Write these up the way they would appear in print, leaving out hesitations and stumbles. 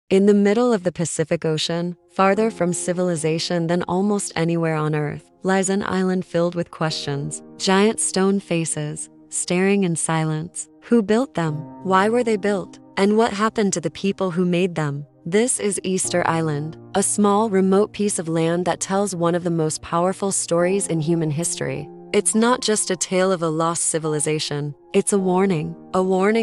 In the middle of the Pacific Ocean, farther from civilization than almost anywhere on Earth, lies an island filled with questions. Giant stone faces, staring in silence. Who built them? Why were they built? And what happened to the people who made them? This is Easter Island, a small, remote piece of land that tells one of the most powerful stories in human history. It's not just a tale of a lost civilization. It's a warning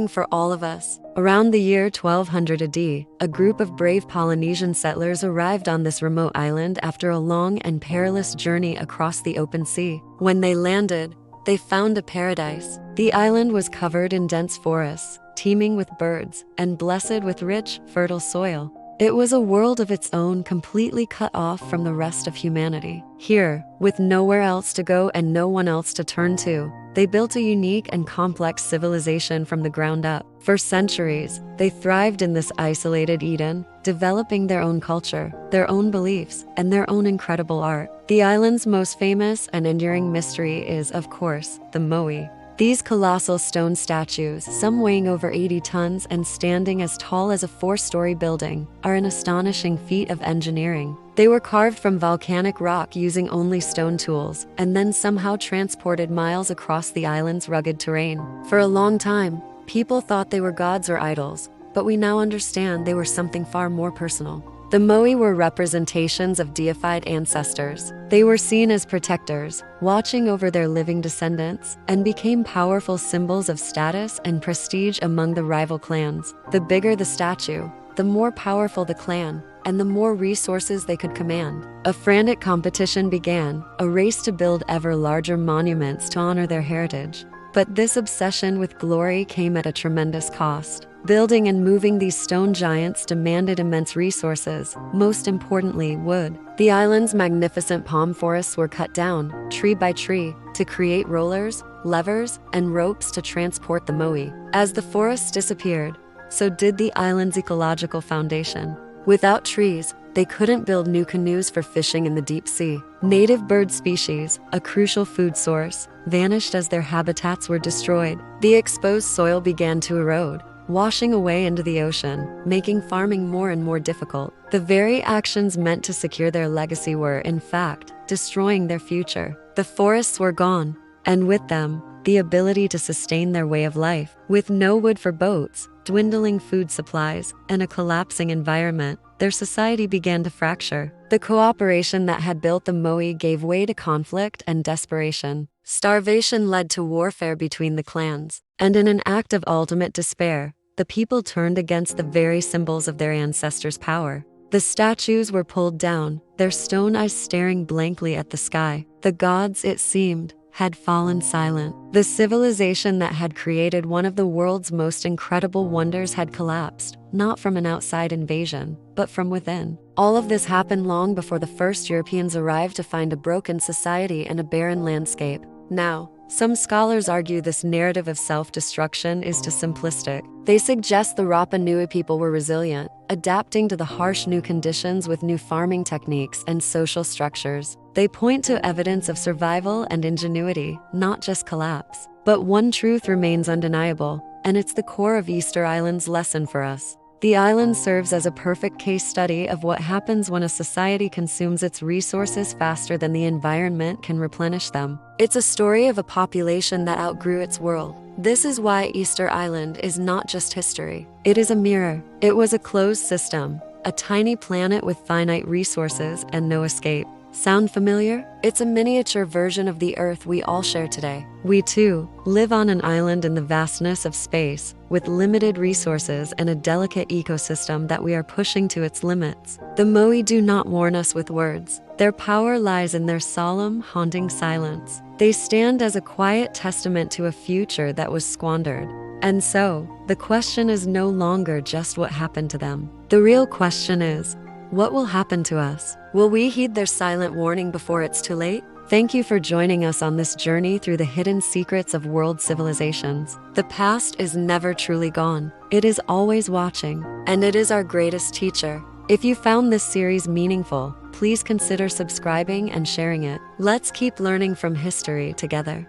for all of us. Around the year 1200 AD, a group of brave Polynesian settlers arrived on this remote island after a long and perilous journey across the open sea. When they landed, they found a paradise. The island was covered in dense forests, teeming with birds, and blessed with rich, fertile soil. It was a world of its own, completely cut off from the rest of humanity. Here, with nowhere else to go and no one else to turn to, they built a unique and complex civilization from the ground up. For centuries, they thrived in this isolated Eden, developing their own culture, their own beliefs, and their own incredible art. The island's most famous and enduring mystery is, of course, the Moai. These colossal stone statues, some weighing over 80 tons and standing as tall as a 4-story building, are an astonishing feat of engineering. They were carved from volcanic rock using only stone tools, and then somehow transported miles across the island's rugged terrain. For a long time, people thought they were gods or idols, but we now understand they were something far more personal. The Moai were representations of deified ancestors. They were seen as protectors, watching over their living descendants, and became powerful symbols of status and prestige among the rival clans. The bigger the statue, the more powerful the clan, and the more resources they could command. A frantic competition began, a race to build ever larger monuments to honor their heritage. But this obsession with glory came at a tremendous cost. Building and moving these stone giants demanded immense resources, most importantly, wood. The island's magnificent palm forests were cut down, tree by tree, to create rollers, levers, and ropes to transport the Moai. As the forests disappeared, so did the island's ecological foundation. Without trees, they couldn't build new canoes for fishing in the deep sea. Native bird species, a crucial food source, vanished as their habitats were destroyed. The exposed soil began to erode, washing away into the ocean, making farming more and more difficult. The very actions meant to secure their legacy were, in fact, destroying their future. The forests were gone, and with them, the ability to sustain their way of life. With no wood for boats, dwindling food supplies, and a collapsing environment, their society began to fracture. The cooperation that had built the Moai gave way to conflict and desperation. Starvation led to warfare between the clans, and in an act of ultimate despair, the people turned against the very symbols of their ancestors' power. The statues were pulled down, their stone eyes staring blankly at the sky. The gods, it seemed, had fallen silent. The civilization that had created one of the world's most incredible wonders had collapsed, not from an outside invasion, but from within. All of this happened long before the first Europeans arrived to find a broken society and a barren landscape. Now, some scholars argue this narrative of self-destruction is too simplistic. They suggest the Rapa Nui people were resilient, adapting to the harsh new conditions with new farming techniques and social structures. They point to evidence of survival and ingenuity, not just collapse. But one truth remains undeniable, and it's the core of Easter Island's lesson for us. The island serves as a perfect case study of what happens when a society consumes its resources faster than the environment can replenish them. It's a story of a population that outgrew its world. This is why Easter Island is not just history. It is a mirror. It was a closed system, a tiny planet with finite resources and no escape. Sound familiar? It's a miniature version of the Earth we all share today. We too live on an island in the vastness of space, with limited resources and a delicate ecosystem that we are pushing to its limits. The Moai do not warn us with words. Their power lies in their solemn, haunting silence. They stand as a quiet testament to a future that was squandered. And so, the question is no longer just what happened to them. The real question is, what will happen to us? Will we heed their silent warning before it's too late? Thank you for joining us on this journey through the hidden secrets of world civilizations. The past is never truly gone. It is always watching, and it is our greatest teacher. If you found this series meaningful, please consider subscribing and sharing it. Let's keep learning from history together.